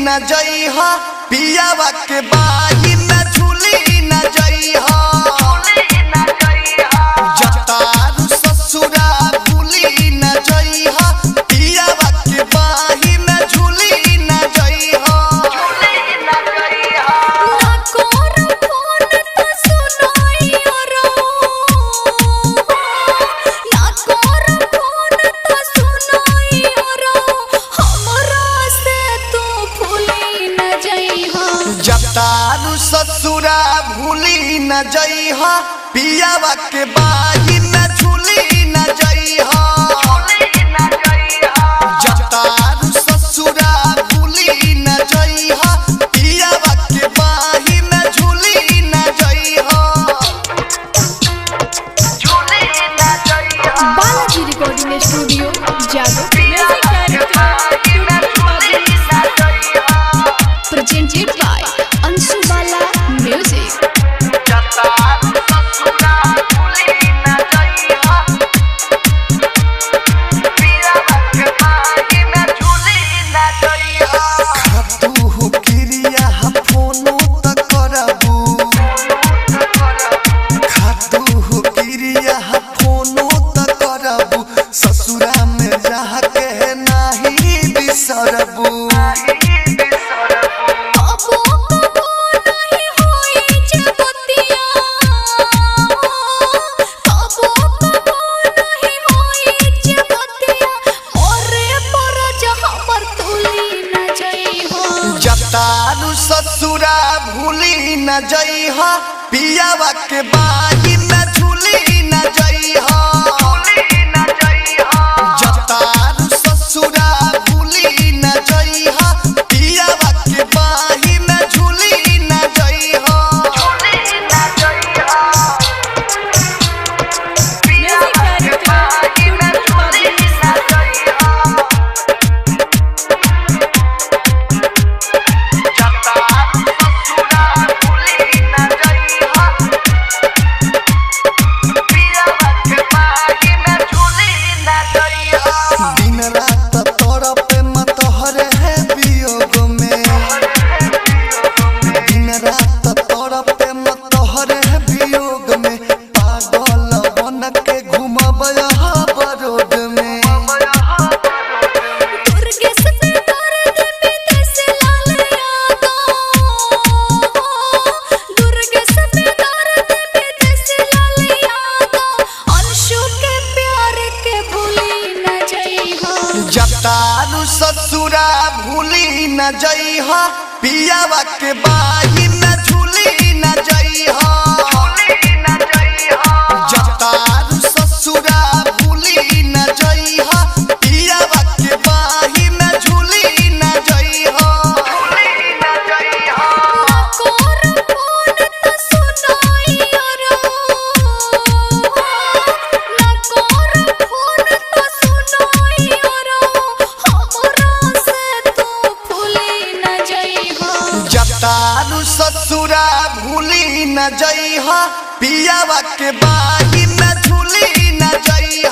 न जइहा पियावा के बाही में झूली न जइहा जतारू ससुरा भूली न जइहा पियावा के बाही में झूली न जइहा जतारू ससुरा भूली न जइहा पियावा के बाही में झूली न जइहा जतारू ससुरा भूली न जइहा पियावा के बाही में झूली न जइहा Balaji recording studio Jadav presented by Anshu Bala Music. खातू किरिया फोनो त करबू खातू किरिया फोनो त करबू ससुरा में जाके नाही बिसरबू जतारू ससुरा भूली न जइहा पियावा के बाही में झूली न जइहा जतारू ससुरा भूली न जइहा पियावा के बाही में झूली न जइहा दिन रात तोरा पे मत हरे है वियोग में दिन रात तोरा पे मत हरे है वियोग में पागल बन के घूमब यहाँ बरोड में जतारू ससुरा भूली न जइहा पियावा के बाही में झूली न जइहा जतारू ससुरा भूली न जइहा पियावा के बाही में झूली न जइहा जतारू ससुरा भूली न जइहा पियावा के बाही में झूली न जइहा